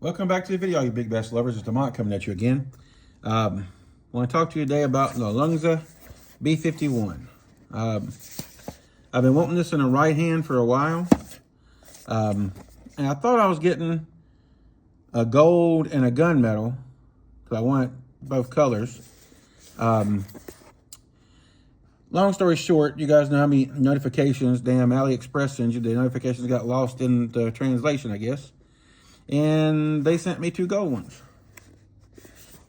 Welcome back to the video, you big bass lovers. It's Demont coming at you again. I want to talk to you today about the Loongze B51. I've been wanting this in a right hand for a while. And I thought I was getting a gold and a gunmetal because I want both colors. Long story short, you guys know how many notifications damn AliExpress sends you. The notifications got lost in the translation, I guess. And they sent me 2 gold ones.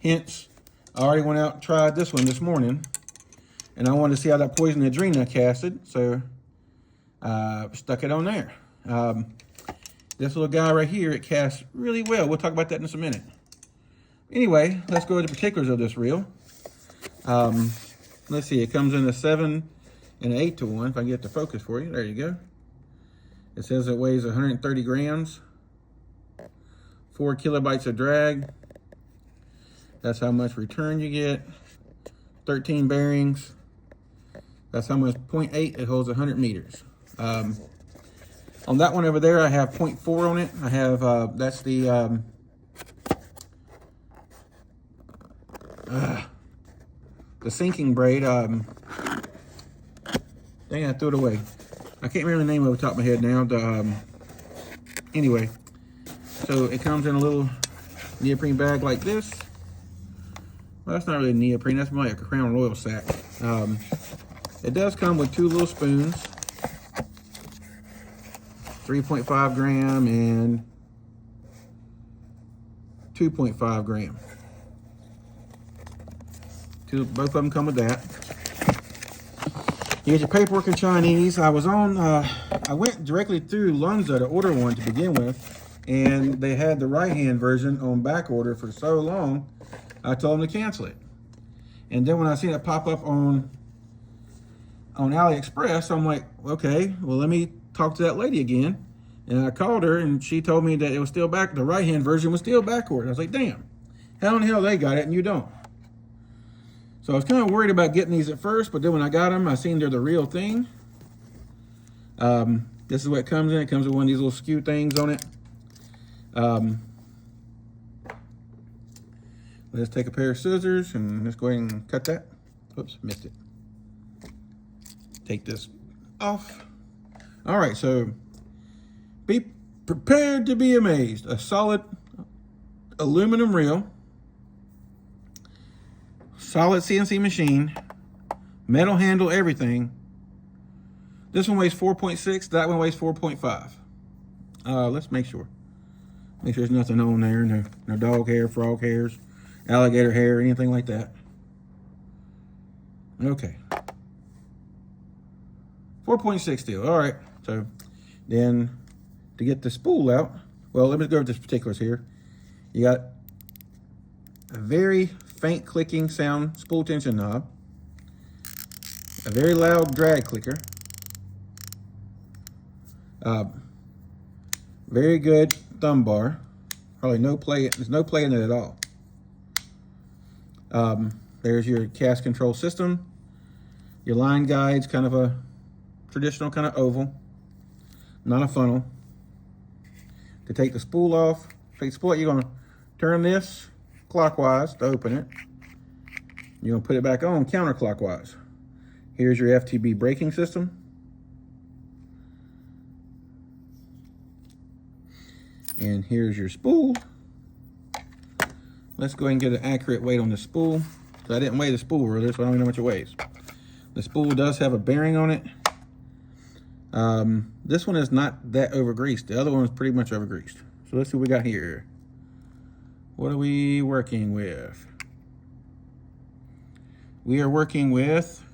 Hence, I already went out and tried this one this morning. And I wanted to see how that poison adrena casted. So, stuck it on there. This little guy right here, it casts really well. We'll talk about that in just a minute. Anyway, let's go to the particulars of this reel. Let's see, it comes in a 7 and an 8 to 1. If I can get the focus for you, there you go. It says it weighs 130 grams, 4 kilobytes of drag. That's how much return you get. 13 bearings. That's how much 0.8, it holds 100 meters. On that one over there, I have 0.4 on it. I have, that's the, the sinking braid. Dang, I threw it away. I can't remember the name off the top of my head now. Anyway, so it comes in a little neoprene bag like this. Well, that's not really neoprene. That's more like a Crown Royal sack. It does come with 2 little spoons. 3.5 gram and 2.5 gram. Both of them come with that. You get your paperwork in Chinese. I went directly through Longze to order one to begin with, and they had the right-hand version on back order for so long, I told them to cancel it. And then when I seen it pop up on AliExpress, I'm like, okay, well, let me talk to that lady again. And I called her, and she told me that it was still back, the right-hand version was still back ordered. I was like, damn, how in the hell they got it and you don't? So I was kind of worried about getting these at first, but then when I got them, I seen they're the real thing. This is what it comes in. It comes with one of these little skew things on it. Let's take a pair of scissors and let's go ahead and cut that. Oops, missed it. Take this off. All right, so be prepared to be amazed. A solid aluminum reel. Solid CNC machine, metal handle, everything. This one weighs 4.6, that one weighs 4.5. Let's make sure. Make sure there's nothing on there, no dog hair, frog hairs, alligator hair, anything like that. Okay. 4.6 still, all right. So then to get the spool out, well, let me go over the particulars here. You got a very faint clicking sound spool tension knob, a very loud drag clicker, very good thumb bar, probably no play, there's no play in it at all. There's your cast control system, your line guides, kind of a traditional kind of oval, not a funnel. To take the spool off, you're going to turn this clockwise to open it. You're going to put it back on counterclockwise. Here's your FTB braking system. And here's your spool. Let's go ahead and get an accurate weight on the spool. So I didn't weigh the spool earlier, so I don't even know how much it weighs. The spool does have a bearing on it. This one is not that over-greased. The other one is pretty much over-greased. So let's see what we got here. What are we working with? We are working with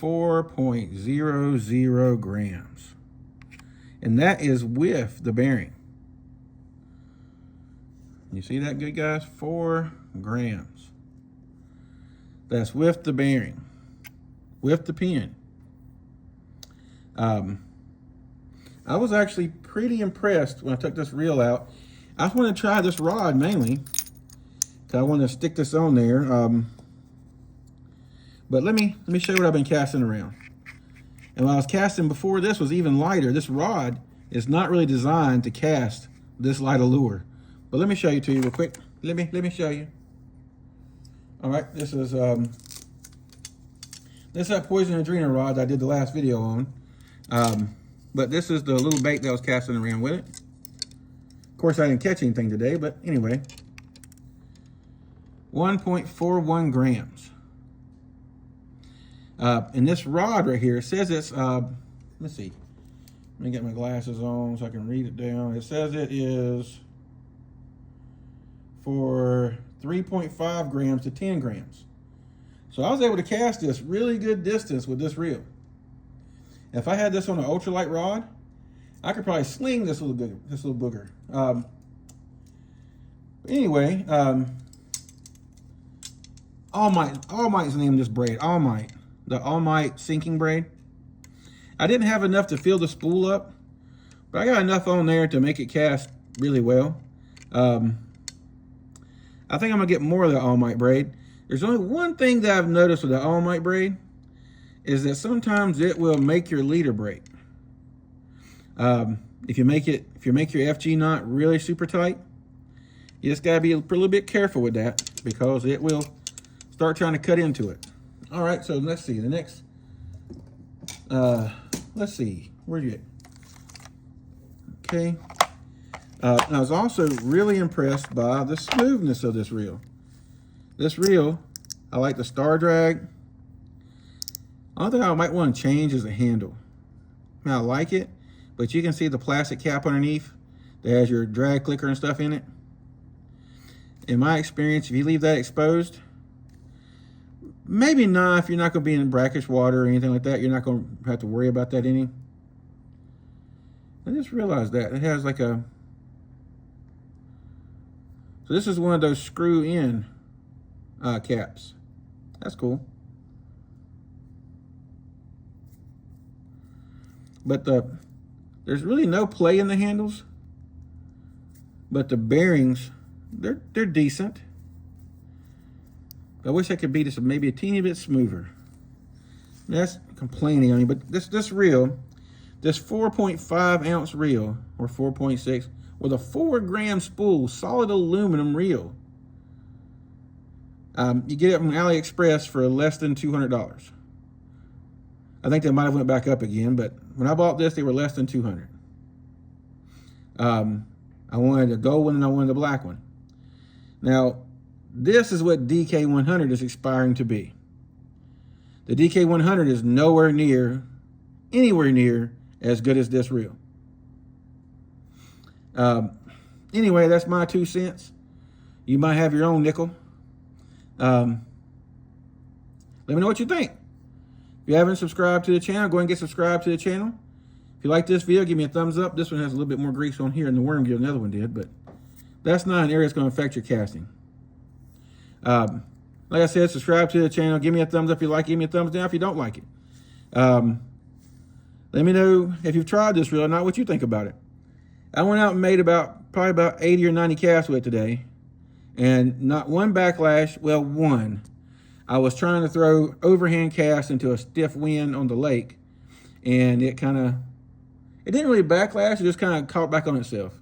4.00 grams. And that is with the bearing. You see that good, guys? 4 grams. That's with the bearing, with the pin. I was actually pretty impressed when I took this reel out. I just want to try this rod mainly, because I want to stick this on there. But let me show you what I've been casting around. And when I was casting before, this was even lighter. This rod It's not really designed to cast this light of lure. But let me show you to you real quick. Let me show you. All right, this is that poison adrenal rod I did the last video on. But this is the little bait that I was casting around with it. Of course, I didn't catch anything today, but anyway. 1.41 grams. And this rod right here, it says it's, let's see. Let me get my glasses on so I can read it down. It says it is for 3.5 grams to 10 grams. So I was able to cast this really good distance with this reel. If I had this on an ultralight rod, I could probably sling this little booger. Anyway, All Might's the name of this braid. All Might, the All Might sinking braid. I didn't have enough to fill the spool up, but I got enough on there to make it cast really well. I think I'm gonna get more of the All Might braid. There's only one thing that I've noticed with the All Might braid is that sometimes it will make your leader break. If you make your FG knot really super tight, you just gotta be a little bit careful with that because it will start trying to cut into it. All right, so let's see the next. Let's see, where you at? Okay. I was also really impressed by the smoothness of this reel. This reel, I like the star drag. Only thing I might want to change is the handle. I mean, I like it, but you can see the plastic cap underneath that has your drag clicker and stuff in it. In my experience, if you leave that exposed, maybe not if you're not going to be in brackish water or anything like that. You're not going to have to worry about that any. I just realized that it has like a. So this is one of those screw-in caps. That's cool. But there's really no play in the handles. But the bearings, they're decent. I wish I could be just maybe a teeny bit smoother. That's complaining on you, but this reel, this 4.5 ounce reel, or 4.6, with a 4 gram spool, solid aluminum reel. You get it from AliExpress for less than $200. I think they might have went back up again, but when I bought this, they were less than $200. I wanted the gold one and I wanted the black one. Now, this is what DK100 is expiring to be. The DK100 is anywhere near as good as this reel. Anyway, that's my 2 cents. You might have your own nickel. Let me know what you think. If you haven't subscribed to the channel, go ahead and get subscribed to the channel. If you like this video, give me a thumbs up. This one has a little bit more grease on here than the worm gear another one did, but that's not an area that's going to affect your casting. Like I said, subscribe to the channel. Give me a thumbs up if you like it. Give me a thumbs down if you don't like it. Let me know if you've tried this reel or not, what you think about it. I went out and made probably about 80 or 90 casts with it today, and not one backlash. Well, one. I was trying to throw overhand cast into a stiff wind on the lake, and it didn't really backlash. It just kind of caught back on itself.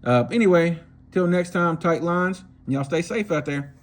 Anyway, till next time, tight lines, and y'all stay safe out there.